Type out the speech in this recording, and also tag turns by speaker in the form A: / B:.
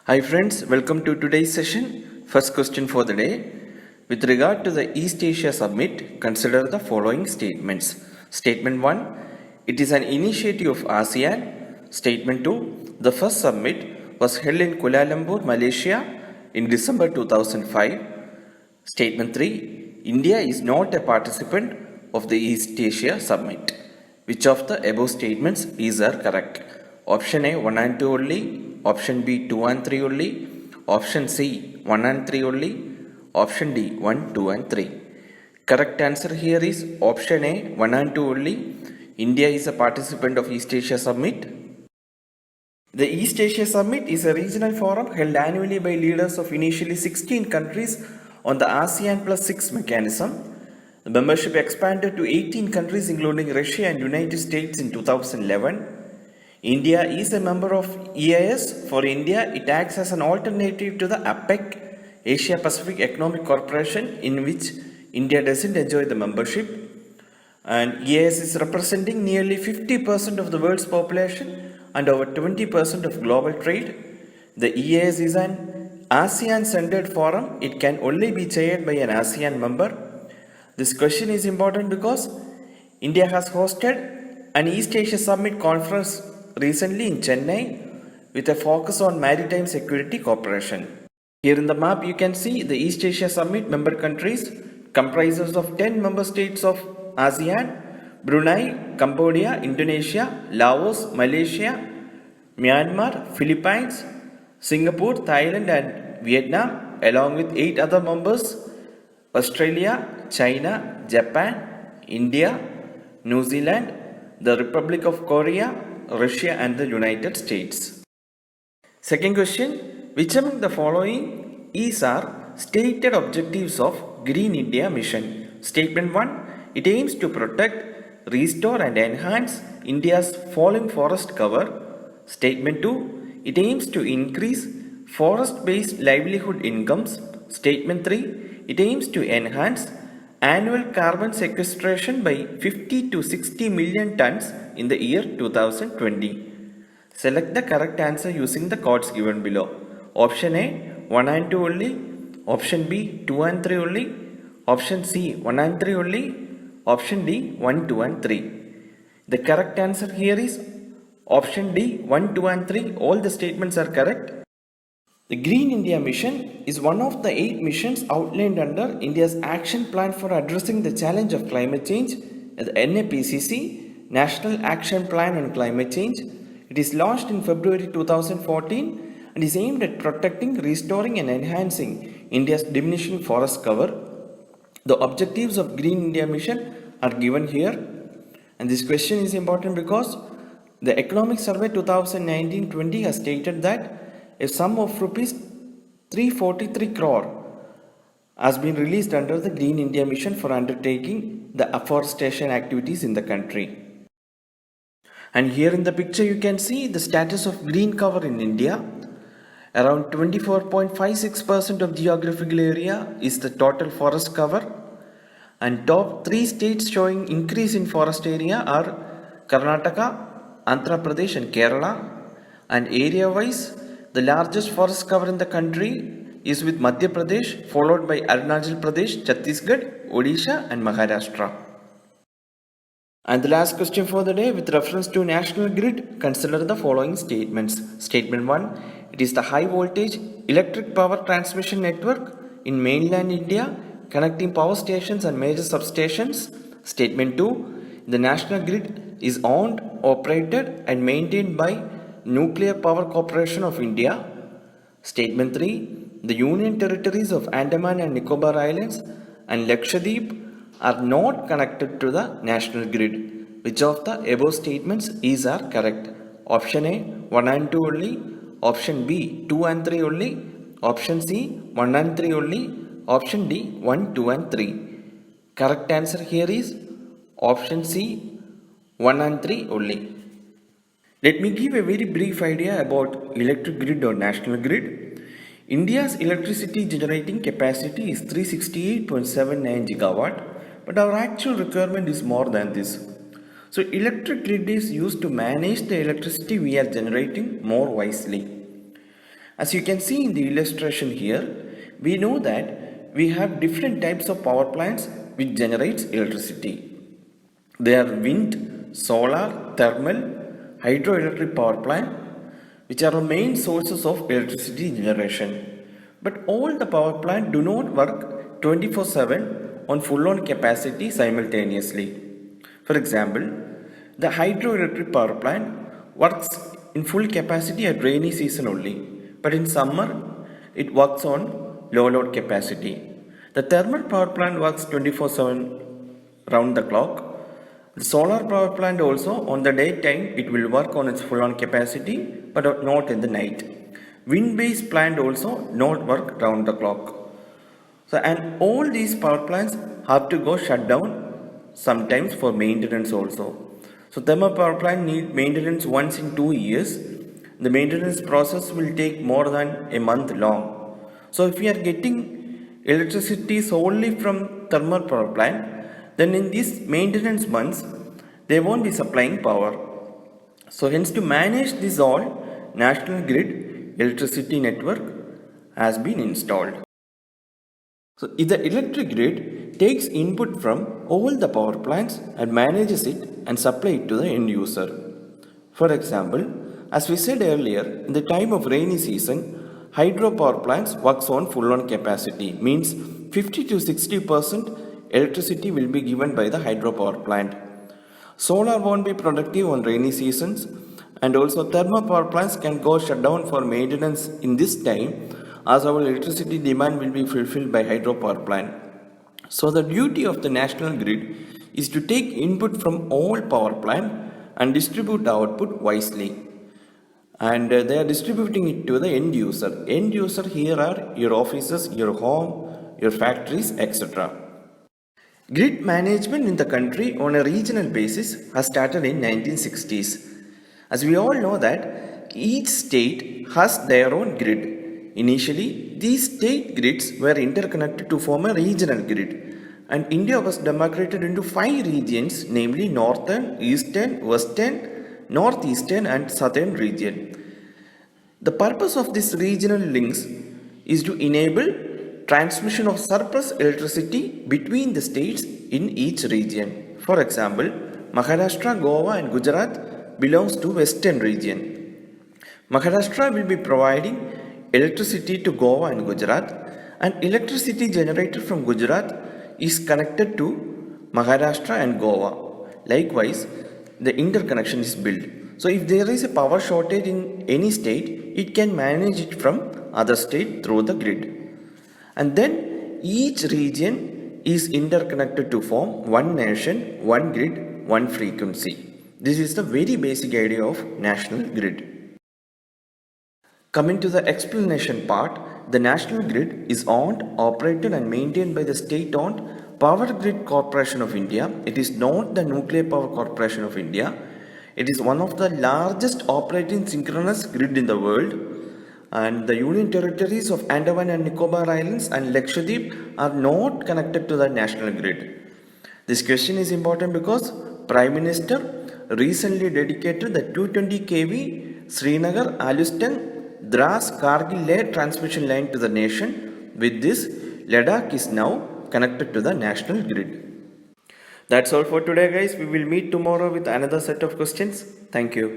A: Hi friends, welcome to today's session. First question for the day. With regard to the East Asia Summit, consider the following statements. Statement 1, it is an initiative of ASEAN. Statement 2, the first summit was held in Kuala Lumpur, Malaysia in December 2005. Statement 3, India is not a participant of the East Asia Summit. Which of the above statements are correct? Option A 1 and 2 only, option B 2 and 3 only, option C 1 and 3 only, option D 1, 2 and 3. Correct answer here is option A 1 and 2 only. India is a participant of East Asia Summit. The East Asia Summit is a regional forum held annually by leaders of initially 16 countries on the ASEAN plus 6 mechanism. The membership expanded to 18 countries including Russia and United States in 2011. India is a member of EAS. For India, it acts as an alternative to the APEC, Asia Pacific Economic Corporation, in which India doesn't enjoy the membership. And EAS is representing nearly 50% of the world's population and over 20% of global trade. The EAS is an ASEAN-centered forum. It can only be chaired by an ASEAN member. This question is important because India has hosted an East Asia Summit conference recently in Chennai with a focus on maritime security cooperation. Here in the map you can see the East Asia Summit member countries comprises of 10 member states of ASEAN, Brunei, Cambodia, Indonesia, Laos, Malaysia, Myanmar, Philippines, Singapore, Thailand and Vietnam along with 8 other members Australia, China, Japan, India, New Zealand, the Republic of Korea, Russia and the United States. Second question, which among the following are stated objectives of Green India Mission? Statement 1, it aims to protect, restore and enhance India's falling forest cover. Statement 2, it aims to increase forest-based livelihood incomes. Statement 3, it aims to enhance annual carbon sequestration by 50 to 60 million tons in the year 2020. Select the correct answer using the codes given below. Option A 1 and 2 only, option B 2 and 3 only, option C 1 and 3 only, option D 1, 2 and 3. The correct answer here is option D 1, 2 and 3. All the statements are correct. The Green India Mission is one of the 8 missions outlined under India's action plan for addressing the challenge of climate change, the NAPCC, National Action Plan on Climate Change. It is launched in February 2014 and is aimed at protecting, restoring and enhancing India's diminishing forest cover. The objectives of Green India Mission are given here, and this question is important because the Economic Survey 2019-20 has stated that a sum of rupees 343 crore has been released under the Green India Mission for undertaking the afforestation activities in the country. And here in the picture you can see the status of green cover in India. Around 24.56% of geographical area is the total forest cover, and top 3 states showing increase in forest area are Karnataka, Andhra Pradesh and Kerala. And area wise, the largest forest cover in the country is with Madhya Pradesh, followed by Arunachal Pradesh, Chhattisgarh, Odisha and Maharashtra. And the last question for the day, with reference to national grid, consider the following statements. Statement 1, it is the high voltage electric power transmission network in mainland India connecting power stations and major substations. Statement 2, the national grid is owned, operated and maintained by Nuclear Power Corporation of India. Statement 3, the Union Territories of Andaman and Nicobar Islands and Lakshadweep are not connected to the national grid. Which of the above statements are correct? Option A 1 and 2 only, option B 2 and 3 only, option C 1 and 3 only, option D 1, 2 and 3. Correct answer here is option C 1 and 3 only. Let me give a very brief idea about electric grid or national grid. India's electricity generating capacity is 368.79 gigawatt, but our actual requirement is more than this. So electric grid is used to manage the electricity we are generating more wisely. As you can see in the illustration here, we know that we have different types of power plants which generates electricity. They are wind, solar, thermal, hydroelectric power plant, which are the main sources of electricity generation. But all the power plant do not work 24/7 on full-on capacity simultaneously. For example, the hydroelectric power plant works in full capacity at rainy season only, but in summer it works on low load capacity. The thermal power plant works 24/7 round the clock. The solar power plant also on the daytime it will work on its full on capacity but not in the night. Wind based plant also not work round the clock. So and all these power plants have to go shut down sometimes for maintenance also. So thermal power plant need maintenance once in 2 years. The maintenance process will take more than a month long. So if we are getting electricity solely from thermal power plant, then in these maintenance months they won't be supplying power. So hence to manage this all, National Grid electricity network has been installed. So the electric grid takes input from all the power plants and manages it and supply it to the end user. For example, as we said earlier, in the time of rainy season, hydropower plants works on full on capacity, means 50 to 60% electricity will be given by the hydropower plant. Solar won't be productive on rainy seasons, and also thermal power plants can go shut down for maintenance in this time as our electricity demand will be fulfilled by hydropower plant. So the duty of the national grid is to take input from all power plant and distribute the output wisely. And they are distributing it to the end user. End user here are your offices, your home, your factories, etc. Grid management in the country on a regional basis has started in 1960s. As we all know that each state has their own grid. Initially, these state grids were interconnected to form a regional grid, and India was demarcated into 5 regions, namely Northern, Eastern, Western, Northeastern and Southern region. The purpose of these regional links is to enable transmission of surplus electricity between the states in each region. For example, Maharashtra, Goa and Gujarat belongs to Western region. Maharashtra will be providing electricity to Goa and Gujarat, and electricity generated from Gujarat is connected to Maharashtra and Goa. Likewise, the interconnection is built. So if there is a power shortage in any state, it can manage it from other state through the grid. And then each region is interconnected to form one nation, one grid, one frequency. This is the very basic idea of national grid. Coming to the explanation part, the national grid is owned, operated and maintained by the state-owned Power Grid Corporation of India. It is not the Nuclear Power Corporation of India. It is one of the largest operating synchronous grid in the world, and the Union Territories of Andaman and Nicobar Islands and Lakshadweep are not connected to the national grid. This question is important because Prime Minister recently dedicated the 220 kV Srinagar Alustan Dras Kargil Leh transmission line to the nation. With this, Ladakh is now connected to the national grid. That's all for today, guys. We will meet tomorrow with another set of questions. Thank you.